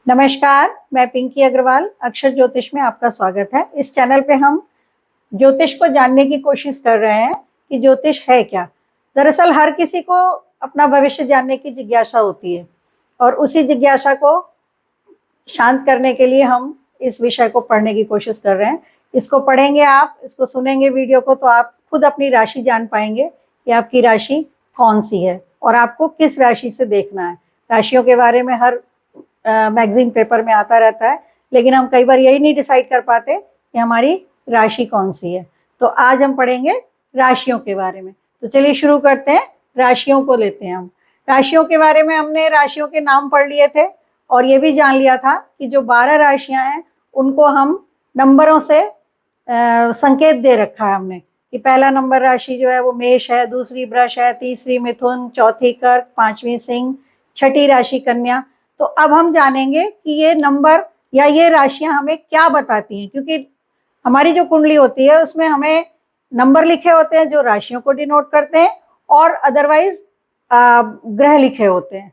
नमस्कार, मैं पिंकी अग्रवाल। अक्षर ज्योतिष में आपका स्वागत है। इस चैनल पे हम ज्योतिष को जानने की कोशिश कर रहे हैं कि ज्योतिष है क्या। दरअसल हर किसी को अपना भविष्य जानने की जिज्ञासा होती है और उसी जिज्ञासा को शांत करने के लिए हम इस विषय को पढ़ने की कोशिश कर रहे हैं। इसको पढ़ेंगे आप, इसको सुनेंगे वीडियो को, तो आप खुद अपनी राशि जान पाएंगे कि आपकी राशि कौन सी है और आपको किस राशि से देखना है। राशियों के बारे में हर मैगजीन पेपर में आता रहता है, लेकिन हम कई बार यही नहीं डिसाइड कर पाते कि हमारी राशि कौन सी है। तो आज हम पढ़ेंगे राशियों के बारे में। तो चलिए शुरू करते हैं। राशियों को लेते हैं हम। राशियों के बारे में हमने राशियों के नाम पढ़ लिए थे और ये भी जान लिया था कि जो 12 राशियां हैं उनको हम नंबरों से संकेत दे रखा है हमने कि पहला नंबर राशि जो है वो मेष है, दूसरी वृष है, तीसरी मिथुन, चौथी कर्क, पांचवी सिंह, छठी राशि कन्या। तो अब हम जानेंगे कि ये नंबर या ये राशियां हमें क्या बताती हैं, क्योंकि हमारी जो कुंडली होती है उसमें हमें नंबर लिखे होते हैं जो राशियों को डिनोट करते हैं और अदरवाइज ग्रह लिखे होते हैं।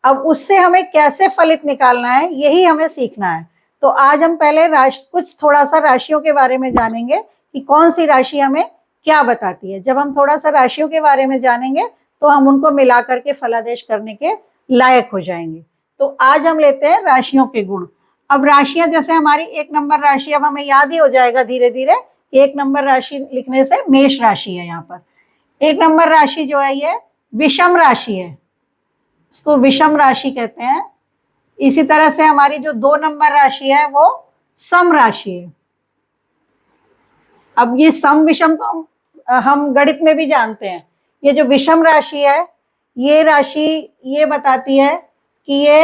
अब उससे हमें कैसे फलित निकालना है यही हमें सीखना है। तो आज हम पहले कुछ थोड़ा सा राशियों के बारे में जानेंगे कि कौन सी राशि हमें क्या बताती है। जब हम थोड़ा सा राशियों के बारे में जानेंगे तो हम उनको मिला करके फलादेश करने के लायक हो जाएंगे। तो आज हम लेते हैं राशियों के गुण। अब राशियां जैसे हमारी एक नंबर राशि, अब हमें याद ही हो जाएगा धीरे धीरे कि एक नंबर राशि लिखने से मेष राशि है। यहाँ पर एक नंबर राशि जो है ये विषम राशि है, इसको विषम राशि कहते हैं। इसी तरह से हमारी जो 2 नंबर राशि है वो सम राशि है। अब ये सम विषम तो हम गणित में भी जानते हैं। ये जो विषम राशि है ये राशि ये बताती है कि ये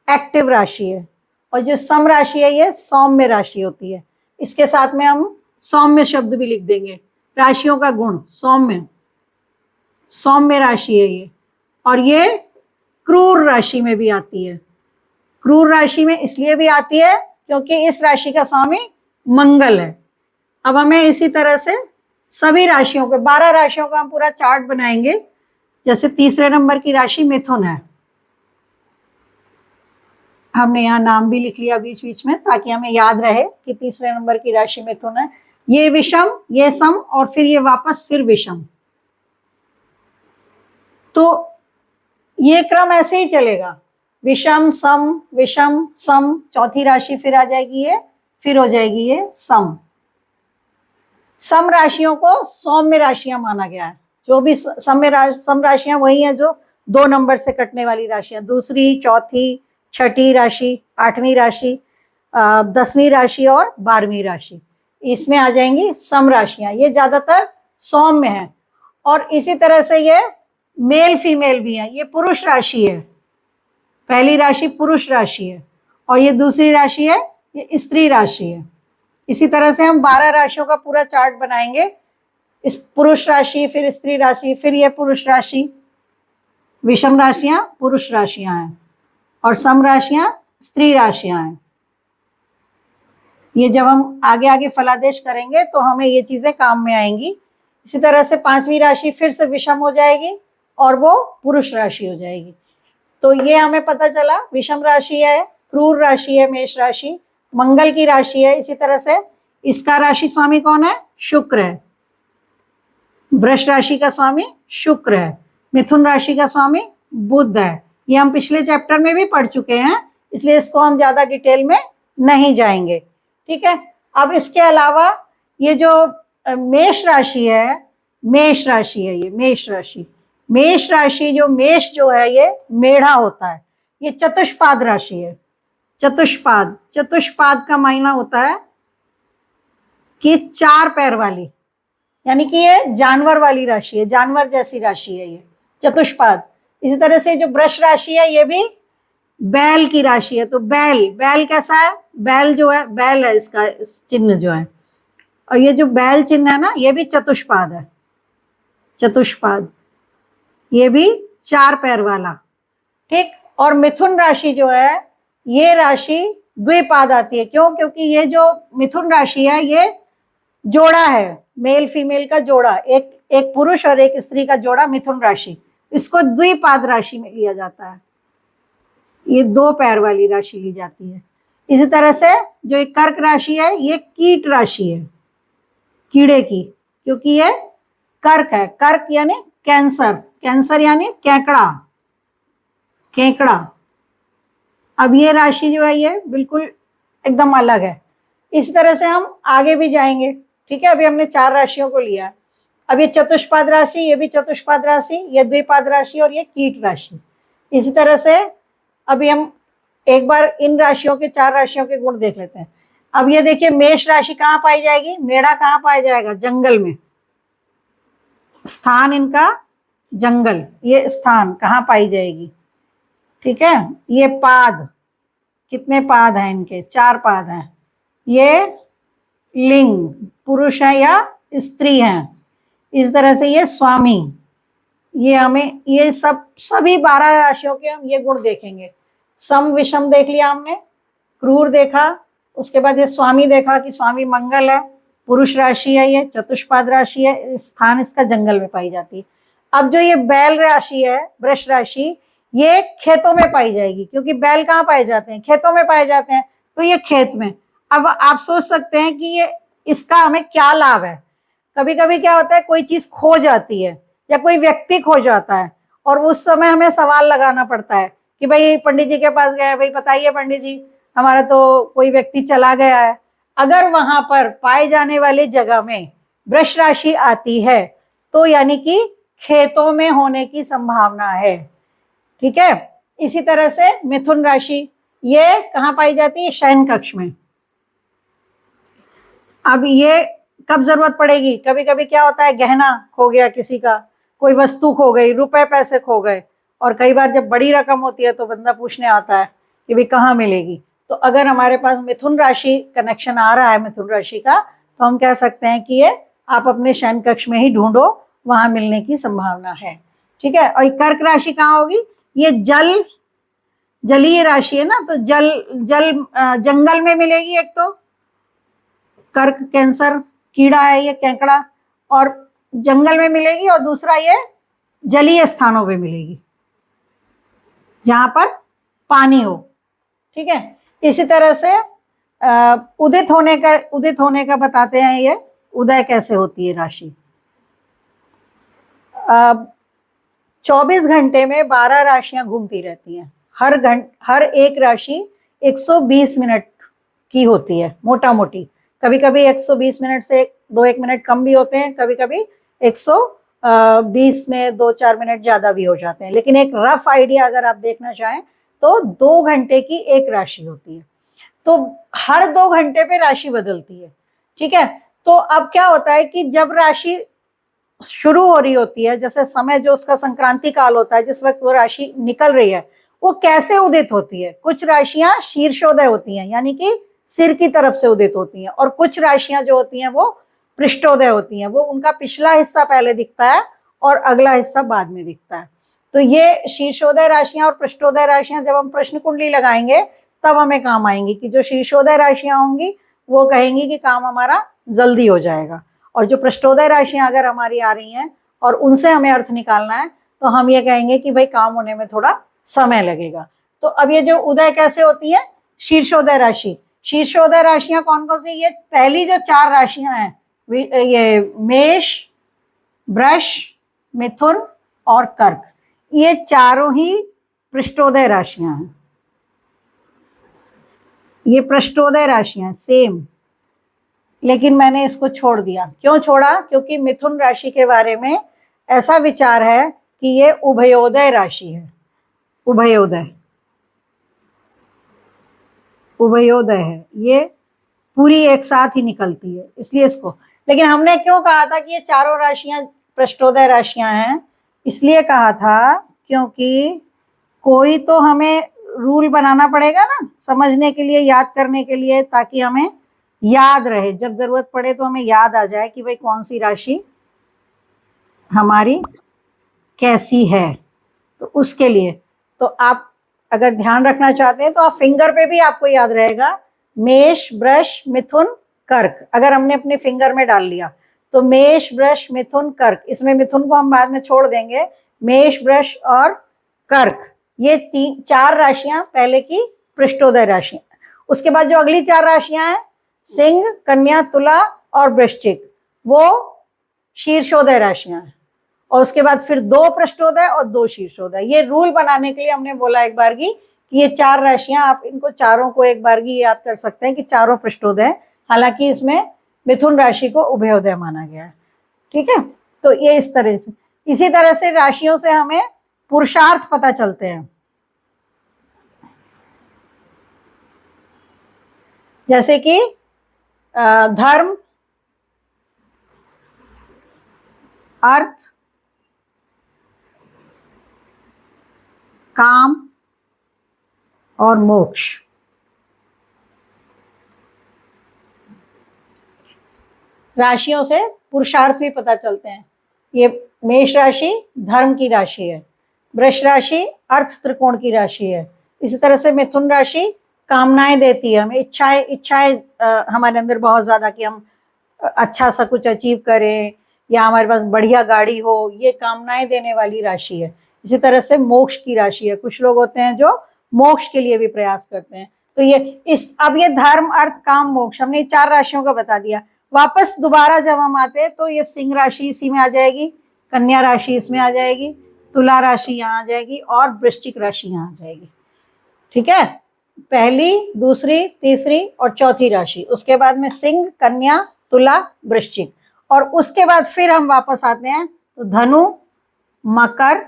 एक्टिव राशि है और जो सम राशि है ये सौम्य राशि होती है। इसके साथ में हम सौम्य शब्द भी लिख देंगे। राशियों का गुण सौम्य, सौम्य राशि है ये। और ये क्रूर राशि में भी आती है। क्रूर राशि में इसलिए भी आती है क्योंकि इस राशि का स्वामी मंगल है। अब हमें इसी तरह से सभी राशियों के 12 राशियों का हम पूरा चार्ट बनाएंगे। जैसे तीसरे नंबर की राशि मिथुन है, हमने यहाँ नाम भी लिख लिया बीच बीच में ताकि हमें याद रहे कि तीसरे नंबर की राशि मिथुन है। ये विषम, ये सम और फिर ये वापस फिर विषम। तो ये क्रम ऐसे ही चलेगा, विषम सम, चौथी राशि फिर आ जाएगी ये, फिर हो जाएगी ये सम। सम राशियों को सौम्य राशियां माना गया है। जो भी सम राशियां वही हैं जो 2 नंबर से कटने वाली राशियां, दूसरी, चौथी, छठी राशि, 8वीं राशि, 10वीं राशि और 12वीं राशि, इसमें आ जाएंगी सम राशियां। ये ज्यादातर सौम्य है। और इसी तरह से ये मेल फीमेल भी है। ये पुरुष राशि है, पहली राशि पुरुष राशि है और ये दूसरी राशि है ये स्त्री राशि है। इसी तरह से हम 12 राशियों का पूरा चार्ट बनाएंगे। इस पुरुष राशि, फिर स्त्री राशि, फिर ये पुरुष राशि। विषम राशियां पुरुष राशियां हैं और सम राशियां स्त्री राशियां हैं। ये जब हम आगे आगे फलादेश करेंगे तो हमें ये चीजें काम में आएंगी। इसी तरह से 5वीं राशि फिर से विषम हो जाएगी और वो पुरुष राशि हो जाएगी। तो ये हमें पता चला विषम राशि है, क्रूर राशि है मेष राशि, मंगल की राशि है। इसी तरह से इसका राशि स्वामी कौन है? शुक्र है। वृष राशि का स्वामी शुक्र है। मिथुन राशि का स्वामी बुध है। ये हम पिछले चैप्टर में भी पढ़ चुके हैं, इसलिए इसको हम ज्यादा डिटेल में नहीं जाएंगे। ठीक है। अब इसके अलावा ये जो मेष राशि है, मेष राशि है ये मेष राशि। मेष राशि जो मेष जो है ये मेढ़ा होता है। ये चतुष्पाद राशि है। चतुष्पाद, चतुष्पाद का मायना होता है कि 4 पैर वाली, यानी कि ये जानवर वाली राशि है, जानवर जैसी राशि है ये चतुष्पाद। इसी तरह से जो वृष राशि है ये भी बैल की राशि है। तो बैल, बैल कैसा है? बैल जो है, बैल है इसका चिन्ह जो है, और ये जो बैल चिन्ह है ना ये भी चतुष्पाद है। चतुष्पाद ये भी 4 पैर वाला। ठीक। और मिथुन राशि जो है ये राशि द्विपाद आती है। क्यों? क्योंकि ये जो मिथुन राशि है ये जोड़ा है, मेल फीमेल का जोड़ा, एक पुरुष और एक स्त्री का जोड़ा मिथुन राशि, इसको द्विपाद राशि में लिया जाता है। ये 2 पैर वाली राशि ली जाती है। इसी तरह से जो एक कर्क राशि है ये कीट राशि है, कीड़े की, क्योंकि ये कर्क है। कर्क यानी कैंसर, कैंसर यानी केकड़ा, केकड़ा। अब ये राशि जो है ये बिल्कुल एकदम अलग है। इस तरह से हम आगे भी जाएंगे, ठीक है। अभी हमने 4 राशियों को लिया। अब ये चतुष्पाद राशि, ये भी चतुष्पाद राशि, ये द्विपाद राशि और ये कीट राशि। इसी तरह से अभी हम एक बार इन राशियों के 4 राशियों के गुण देख लेते हैं। अब ये देखिए मेष राशि कहाँ पाई जाएगी, मेढ़ा कहाँ पाया जाएगा, जंगल में, स्थान इनका जंगल। ये स्थान कहाँ पाई जाएगी, ठीक है। ये पाद, कितने पाद हैं इनके, 4 पाद हैं। ये लिंग, पुरुष है या स्त्री हैं। इस तरह से ये स्वामी, ये हमें ये सभी 12 राशियों के हम ये गुण देखेंगे। सम विषम देख लिया हमने, क्रूर देखा, उसके बाद ये स्वामी देखा कि स्वामी मंगल है, पुरुष राशि है, ये चतुष्पाद राशि है, स्थान इसका जंगल में पाई जाती है। अब जो ये बैल राशि है, वृष राशि, ये खेतों में पाई जाएगी, क्योंकि बैल कहाँ पाए जाते हैं, खेतों में पाए जाते हैं, तो ये खेत में। अब आप सोच सकते हैं कि ये इसका हमें क्या लाभ है। कभी कभी क्या होता है, कोई चीज खो जाती है या कोई व्यक्ति खो जाता है, और उस समय हमें सवाल लगाना पड़ता है कि भाई पंडित जी के पास गए, भाई बताइए पंडित जी हमारा तो कोई व्यक्ति चला गया है। अगर वहां पर पाए जाने वाली जगह में वृष राशि आती है तो यानी कि खेतों में होने की संभावना है, ठीक है। इसी तरह से मिथुन राशि, ये कहाँ पाई जाती है, शयन कक्ष में। अब ये कब जरूरत पड़ेगी, कभी कभी क्या होता है, गहना खो गया किसी का, कोई वस्तु खो गई, रुपए पैसे खो गए, और कई बार जब बड़ी रकम होती है तो बंदा पूछने आता है कि भाई कहाँ मिलेगी। तो अगर हमारे पास मिथुन राशि कनेक्शन आ रहा है मिथुन राशि का, तो हम कह सकते हैं कि ये आप अपने शयन कक्ष में ही ढूंढो, वहां मिलने की संभावना है, ठीक है। और कर्क राशि कहाँ होगी, ये जलीय राशि है ना, तो जंगल में मिलेगी। एक तो कर्क कैंसर कीड़ा है, ये केकड़ा, और जंगल में मिलेगी, और दूसरा ये जलीय स्थानों पे मिलेगी जहां पर पानी हो, ठीक है। इसी तरह से उदित होने का बताते हैं, ये उदय कैसे होती है राशि। 24 घंटे में 12 राशियां घूमती रहती हैं। हर एक राशि 120 मिनट की होती है मोटा मोटी। कभी कभी 120 मिनट से 2-1 मिनट कम भी होते हैं, कभी कभी 120 में 2-4 मिनट ज्यादा भी हो जाते हैं। लेकिन एक रफ आइडिया अगर आप देखना चाहें तो 2 घंटे की एक राशि होती है। तो हर 2 घंटे पे राशि बदलती है, ठीक है। तो अब क्या होता है कि जब राशि शुरू हो रही होती है, जैसे समय जो उसका संक्रांति काल होता है, जिस वक्त वो राशि निकल रही है, वो कैसे उदित होती है। कुछ राशियां शीर्षोदय होती हैं, यानी कि सिर की तरफ से उदित होती हैं, और कुछ राशियां जो होती हैं वो पृष्ठोदय होती हैं, वो उनका पिछला हिस्सा पहले दिखता है और अगला हिस्सा बाद में दिखता है। तो ये शीर्षोदय राशियां और पृष्ठोदय राशियां जब हम प्रश्न कुंडली लगाएंगे तब हमें काम आएंगी, कि जो शीर्षोदय राशियां होंगी वो कहेंगी कि काम हमारा जल्दी हो जाएगा, और जो पृष्ठोदय राशियां अगर हमारी आ रही हैं और उनसे हमें अर्थ निकालना है तो हम ये कहेंगे कि भाई काम होने में थोड़ा समय लगेगा। तो अब ये जो उदय कैसे होती है, शीर्षोदय राशि। शीर्षोदय राशियां कौन कौन सी, ये पहली जो 4 राशियां हैं, ये मेष, वृष, मिथुन और कर्क, ये चारों ही पृष्ठोदय राशियां हैं। ये पृष्ठोदय राशियां सेम, लेकिन मैंने इसको छोड़ दिया। क्यों छोड़ा, क्योंकि मिथुन राशि के बारे में ऐसा विचार है कि ये उभयोदय राशि है, उभयोदय है, ये पूरी एक साथ ही निकलती है, इसलिए इसको। लेकिन हमने क्यों कहा था कि ये चारों राशियां पृष्ठोदय राशियां हैं, इसलिए कहा था क्योंकि कोई तो हमें रूल बनाना पड़ेगा ना समझने के लिए, याद करने के लिए, ताकि हमें याद रहे, जब जरूरत पड़े तो हमें याद आ जाए कि भाई कौन सी राशि हमारी कैसी है। तो उसके लिए तो आप अगर ध्यान रखना चाहते हैं तो आप फिंगर पे भी आपको याद रहेगा, मेष, वृष, मिथुन, कर्क। अगर हमने अपने फिंगर में डाल लिया तो मेष, वृष, मिथुन, कर्क, इसमें मिथुन को हम बाद में छोड़ देंगे, मेष, वृष और कर्क, ये तीन चार राशियां पहले की पृष्ठोदय राशियां। उसके बाद जो अगली चार राशियां हैं, सिंह, कन्या, तुला और वृश्चिक, वो शीर्षोदय राशियां हैं। और उसके बाद फिर दो पृष्ठोदय और दो शीर्षोदय। ये रूल बनाने के लिए हमने बोला एक बार की कि ये चार राशियां, आप इनको चारों को एक बार की याद कर सकते हैं कि चारों पृष्ठोदय। हालांकि इसमें मिथुन राशि को उभयोदय माना गया है। ठीक है, तो ये इस तरह से, इसी तरह से राशियों से हमें पुरुषार्थ पता चलते हैं। जैसे कि धर्म, अर्थ, काम और मोक्ष। राशियों से पुरुषार्थ भी पता चलते हैं। ये मेष राशि धर्म की राशि है, वृष राशि अर्थ त्रिकोण की राशि है। इसी तरह से मिथुन राशि कामनाएं देती है हमें, इच्छाएं हमारे अंदर बहुत ज्यादा कि हम अच्छा सा कुछ अचीव करें या हमारे पास बढ़िया गाड़ी हो, ये कामनाएं देने वाली राशि है। इसी तरह से मोक्ष की राशि है, कुछ लोग होते हैं जो मोक्ष के लिए भी प्रयास करते हैं। तो ये अब ये धर्म, अर्थ, काम, मोक्ष हमने चार राशियों का बता दिया। वापस दोबारा जब हम आते हैं तो ये सिंह राशि इसी में आ जाएगी, कन्या राशि इसमें आ जाएगी, तुला राशि यहाँ आ जाएगी और वृश्चिक राशि यहाँ आ जाएगी। ठीक है, पहली, दूसरी, तीसरी और चौथी राशि। उसके बाद में सिंह, कन्या, तुला, वृश्चिक। और उसके बाद फिर हम वापस आते हैं तो धनु, मकर,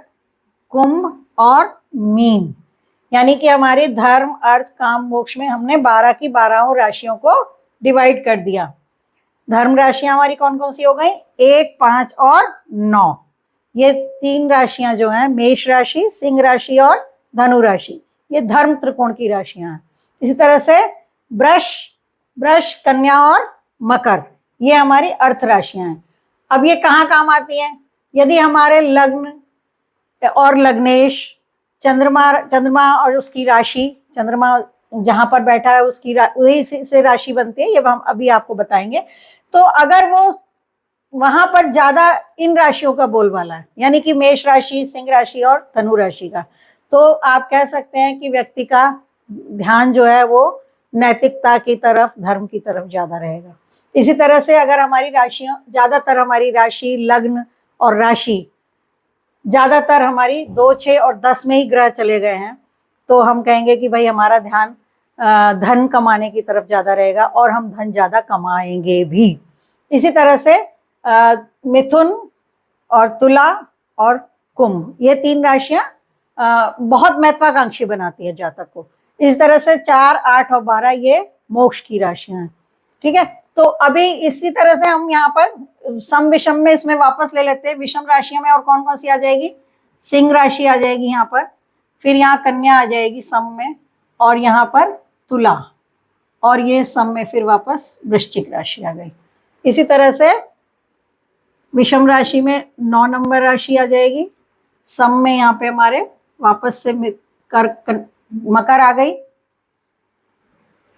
कुंभ और मीन। यानी कि हमारे धर्म, अर्थ, काम, मोक्ष में हमने 12 की 12 राशियों को डिवाइड कर दिया। धर्म राशियां हमारी कौन कौन सी हो गई? 1, 5 और 9। ये तीन राशियां जो हैं, मेष राशि, सिंह राशि और धनु राशि, ये धर्म त्रिकोण की राशियां हैं। इसी तरह से वृष, कन्या और मकर, ये हमारी अर्थ राशियां हैं। अब ये कहाँ काम आती हैं? यदि हमारे लग्न और लग्नेश, चंद्रमा और उसकी राशि, चंद्रमा जहां पर बैठा है उसकी वही से राशि बनती है, ये हम अभी आपको बताएंगे। तो अगर वो वहां पर ज्यादा इन राशियों का बोलबाला है, यानी कि मेष राशि, सिंह राशि और धनु राशि का, तो आप कह सकते हैं कि व्यक्ति का ध्यान जो है वो नैतिकता की तरफ, धर्म की तरफ ज्यादा रहेगा। इसी तरह से अगर हमारी राशियां, ज्यादातर हमारी राशि, लग्न और राशि ज्यादातर हमारी 2, 6 और 10 में ही ग्रह चले गए हैं, तो हम कहेंगे कि भाई हमारा ध्यान धन कमाने की तरफ ज्यादा रहेगा और हम धन ज्यादा कमाएंगे भी। इसी तरह से मिथुन और तुला और कुंभ, ये तीन राशियां बहुत महत्वाकांक्षी बनाती है जातक को। इस तरह से 4, 8 और 12 ये मोक्ष की राशियां हैं। ठीक है, तो अभी इसी तरह से हम यहाँ पर सम विषम में इसमें वापस ले लेते हैं। विषम राशियों में और कौन कौन सी आ जाएगी? सिंह राशि आ जाएगी यहाँ पर, फिर यहाँ कन्या आ जाएगी सम में, और यहाँ पर तुला, और ये सम में फिर वापस वृश्चिक राशि आ गई। इसी तरह से विषम राशि में 9 नंबर राशि आ जाएगी, सम में यहाँ पे हमारे वापस से मकर आ गई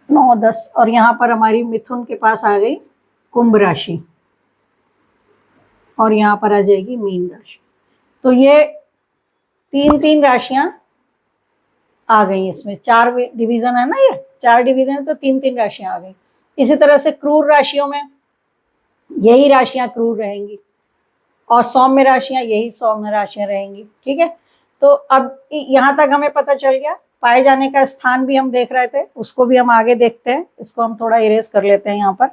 9, 10, और यहाँ पर हमारी मिथुन के पास आ गई कुंभ राशि, और यहाँ पर आ जाएगी मीन राशि। तो ये तीन राशियां आ गई। इसमें 4 डिवीजन है ना, ये 4 डिवीजन, तो 3 राशियां आ गई। इसी तरह से क्रूर राशियों में यही राशियां क्रूर रहेंगी, और सौम्य राशियां यही सौम्य राशियां रहेंगी। ठीक है, तो अब यहाँ तक हमें पता चल गया। पाए जाने का स्थान भी हम देख रहे थे, उसको भी हम आगे देखते हैं। इसको हम थोड़ा इरेज कर लेते हैं यहाँ पर।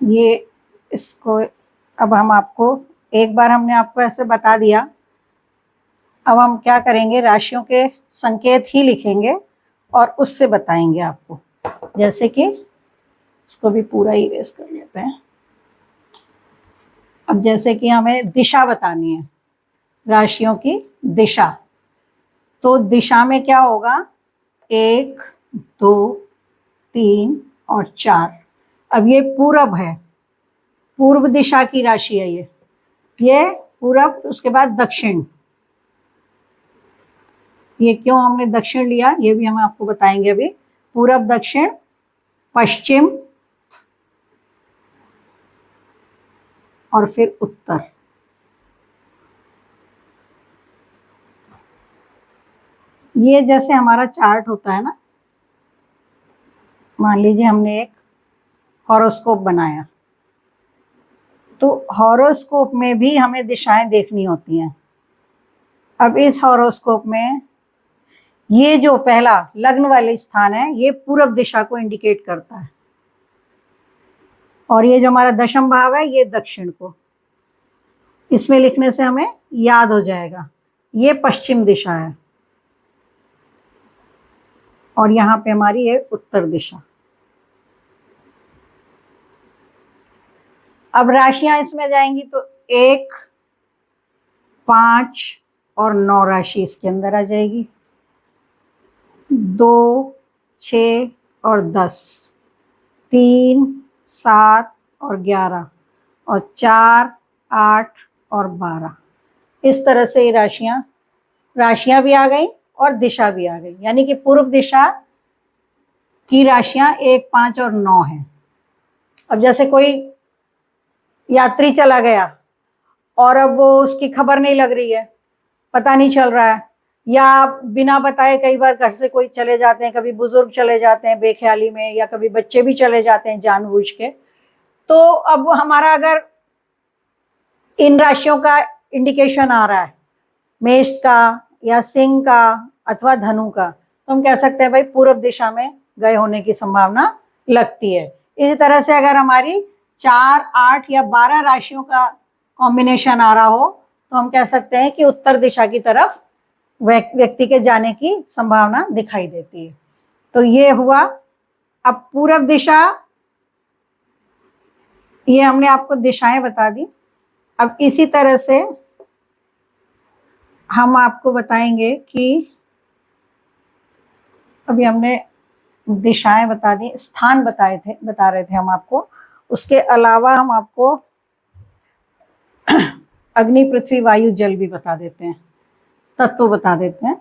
ये इसको अब हम आपको, एक बार हमने आपको ऐसे बता दिया, अब हम क्या करेंगे, राशियों के संकेत ही लिखेंगे और उससे बताएंगे आपको। जैसे कि इसको भी पूरा इरेज कर लेते हैं। अब जैसे कि हमें दिशा बतानी है, राशियों की दिशा, तो दिशा में क्या होगा? 1, 2, 3 और 4। अब ये पूरब है, पूर्व दिशा की राशि है ये पूरब। उसके बाद दक्षिण, ये क्यों हमने दक्षिण लिया ये भी हम आपको बताएंगे अभी। पूरब, दक्षिण, पश्चिम, और फिर उत्तर। ये जैसे हमारा चार्ट होता है ना, मान लीजिए हमने एक हॉरोस्कोप बनाया, तो हॉरोस्कोप में भी हमें दिशाएं देखनी होती हैं। अब इस हॉरोस्कोप में ये जो पहला लग्न वाले स्थान है, ये पूर्व दिशा को इंडिकेट करता है, और ये जो हमारा दशम भाव है, ये दक्षिण को। इसमें लिखने से हमें याद हो जाएगा, ये पश्चिम दिशा है, और यहाँ पे हमारी ये उत्तर दिशा। अब राशियां इसमें जाएंगी तो 1, 5 और 9 राशि इसके अंदर आ जाएगी। 2, 6 और 10, 3, 7 और 11, और 4, 8 और 12। इस तरह से ये राशियां भी आ गई और दिशा भी आ गई, यानी कि पूर्व दिशा की राशियां 1, 5 और 9 हैं। अब जैसे कोई यात्री चला गया और अब वो उसकी खबर नहीं लग रही है, पता नहीं चल रहा है, या बिना बताए कई बार घर से कोई चले जाते हैं, कभी बुजुर्ग चले जाते हैं बेख्याली में, या कभी बच्चे भी चले जाते हैं जानबूझ के। तो अब हमारा अगर इन राशियों का इंडिकेशन आ रहा है, मेष का या सिंह का अथवा धनु का, तो हम कह सकते हैं भाई पूर्व दिशा में गए होने की संभावना लगती है। इसी तरह से अगर हमारी 4, 8 या 12 राशियों का कॉम्बिनेशन आ रहा हो, तो हम कह सकते हैं कि उत्तर दिशा की तरफ व्यक्ति के जाने की संभावना दिखाई देती है। तो ये हुआ। अब पूरब दिशा, ये हमने आपको दिशाएं बता दी। अब इसी तरह से हम आपको बताएंगे कि अभी हमने दिशाएं बता दी, स्थान बता रहे थे हम आपको। उसके अलावा हम आपको अग्नि, पृथ्वी, वायु, जल भी बता देते हैं, तत्व बता देते हैं।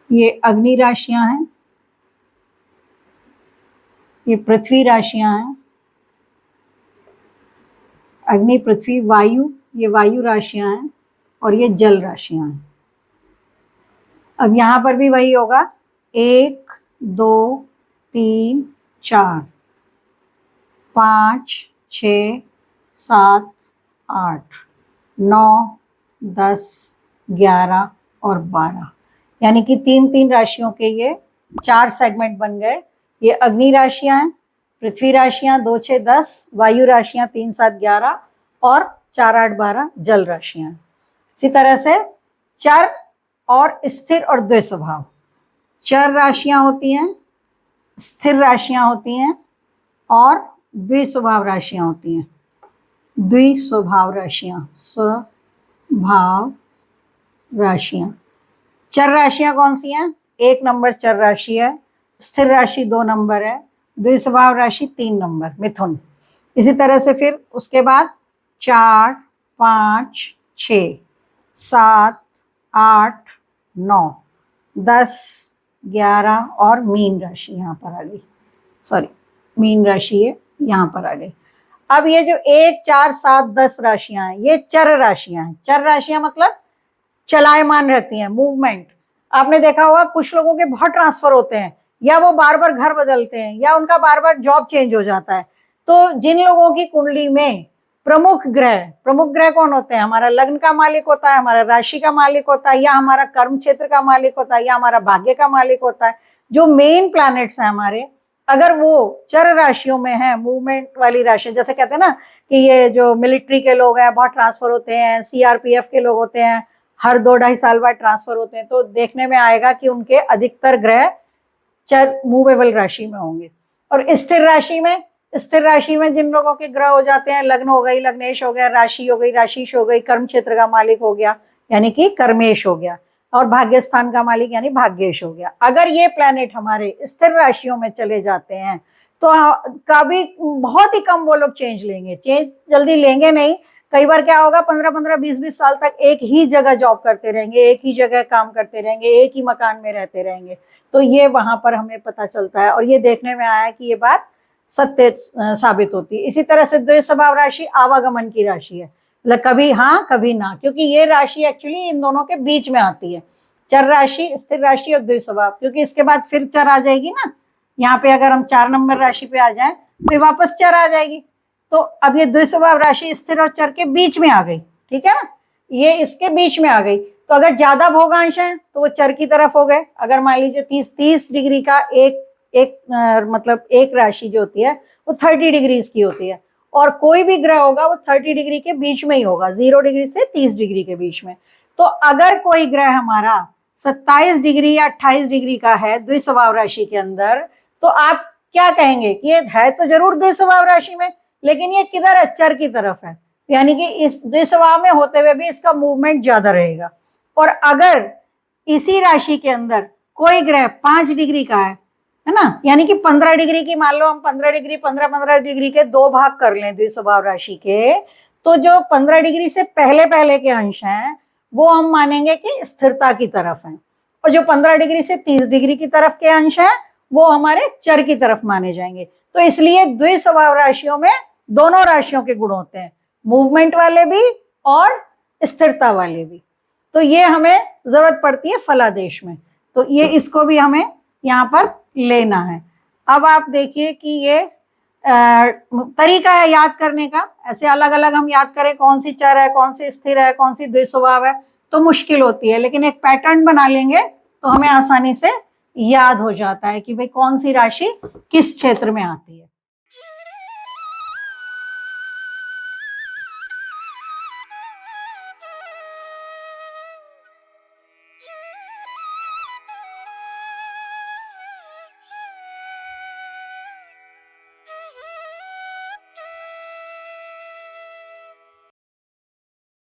ये अग्नि राशियां हैं, ये पृथ्वी राशियां हैं, अग्नि, पृथ्वी, वायु, ये वायु राशियां हैं, और ये जल राशियां हैं। अब यहां पर भी वही होगा, 1, 2, 3, 4, 5, 6, 7, 8, 9, 10, 11 और 12, यानी कि 3-3 राशियों के ये 4 सेगमेंट बन गए। ये अग्नि राशियां हैं, पृथ्वी राशियां 2, 6, 10, वायु राशियां 3, 7, 11 और 4, 8, 12 जल राशियां। इसी तरह से चर और स्थिर और द्वै स्वभाव, चर राशियां होती हैं, स्थिर राशियां होती हैं, और द्विस्वभाव राशियां होती हैं। द्विस्वभाव राशियां, स्वभाव राशियां। चर राशियां कौन सी हैं? 1 नंबर चर राशि है, स्थिर राशि 2 नंबर है, द्विस्वभाव राशि 3 नंबर मिथुन। इसी तरह से फिर उसके बाद 4, 5, 6, 7, 8, 9, 10, 11 और मीन राशि यहाँ पर आ गई। सॉरी, मीन राशि है यहाँ पर आ गई। अब ये जो 1, 4, 7, 10 राशियां हैं, ये चर राशियां हैं। चर राशियां मतलब चलायमान रहती हैं, मूवमेंट। आपने देखा होगा कुछ लोगों के बहुत ट्रांसफर होते हैं, या वो बार बार घर बदलते हैं, या उनका बार बार जॉब चेंज हो जाता है। तो जिन लोगों की कुंडली में प्रमुख ग्रह कौन होते हैं? हमारा लग्न का मालिक होता है, हमारा राशि का मालिक होता है, या हमारा कर्म क्षेत्र का मालिक होता है, या हमारा भाग्य का मालिक होता है। जो मेन प्लैनेट्स हैं हमारे, अगर वो चर राशियों में है, मूवमेंट वाली राशि, जैसे कहते हैं ना कि ये जो मिलिट्री के लोग हैं बहुत ट्रांसफर होते हैं, सीआरपीएफ के लोग होते हैं हर 2-2.5 साल बाद ट्रांसफर होते हैं, तो देखने में आएगा कि उनके अधिकतर ग्रह चर मूवेबल राशि में होंगे। और स्थिर राशि में जिन लोगों के ग्रह हो जाते हैं, लग्न हो गई, लग्नेश हो गया, राशि हो गई, राशिश हो गई, कर्म क्षेत्र का मालिक हो गया यानी कि कर्मेश हो गया, और भाग्य स्थान का मालिक यानी भाग्येश हो गया। अगर ये प्लैनेट हमारे स्थिर राशियों में चले जाते हैं तो कभी बहुत ही कम वो लोग चेंज जल्दी लेंगे नहीं। कई बार क्या होगा, 15-15, 20-20 साल तक एक ही जगह जॉब करते रहेंगे, एक ही जगह काम करते रहेंगे, एक ही मकान में रहते रहेंगे। तो ये वहां पर हमें पता चलता है, और ये देखने में आया कि ये बात सत्य साबित होती है। इसी तरह से द्विस्वभाव राशि आवागमन की राशि है, मतलब कभी हाँ कभी ना, क्योंकि ये राशि एक्चुअली इन दोनों के बीच में आती है, चर राशि, स्थिर राशि और द्विस्वभाव, क्योंकि इसके बाद फिर चर आ जाएगी ना। यहाँ पे अगर हम 4 नंबर राशि पे आ जाएं तो वापस चर आ जाएगी। तो अब ये द्विस्वभाव राशि स्थिर और चर के बीच में आ गई, ठीक है ना, ये इसके बीच में आ गई। तो अगर ज्यादा भोगांश है तो वो चर की तरफ हो गए। अगर मान लीजिए 30 डिग्री का मतलब एक राशि जो होती है वो 30 डिग्री की होती है, और कोई भी ग्रह होगा वो 30 डिग्री के बीच में ही होगा, 0 डिग्री से 30 डिग्री के बीच में। तो अगर कोई ग्रह हमारा 27 डिग्री या 28 डिग्री का है द्विस्वभाव राशि के अंदर, तो आप क्या कहेंगे कि ये है तो जरूर द्विस्वभाव राशि में, लेकिन ये किधर है, चर की तरफ है, यानी कि इस द्विस्वभाव में होते हुए भी इसका मूवमेंट ज्यादा रहेगा। और अगर इसी राशि के अंदर कोई ग्रह 5 डिग्री का है ना, यानी कि 15 डिग्री की, मान लो हम 15 डिग्री 15 डिग्री के 2 भाग कर लें द्विस्वभाव राशि के, तो जो 15 डिग्री से पहले पहले के अंश हैं वो हम मानेंगे कि स्थिरता की तरफ हैं, और जो 15 डिग्री से 30 डिग्री की तरफ के अंश हैं वो हमारे चर की तरफ माने जाएंगे। तो इसलिए द्विस्वभाव राशियों में दोनों राशियों के गुण होते हैं, मूवमेंट वाले भी और स्थिरता वाले भी। तो ये हमें जरूरत पड़ती है फलादेश में, तो ये इसको भी हमें यहाँ पर लेना है। अब आप देखिए कि ये तरीका है याद करने का, ऐसे अलग अलग हम याद करें कौन सी चर है, कौन सी स्थिर है, कौन सी द्विस्वभाव है, तो मुश्किल होती है, लेकिन एक पैटर्न बना लेंगे तो हमें आसानी से याद हो जाता है कि भाई कौन सी राशि किस क्षेत्र में आती है।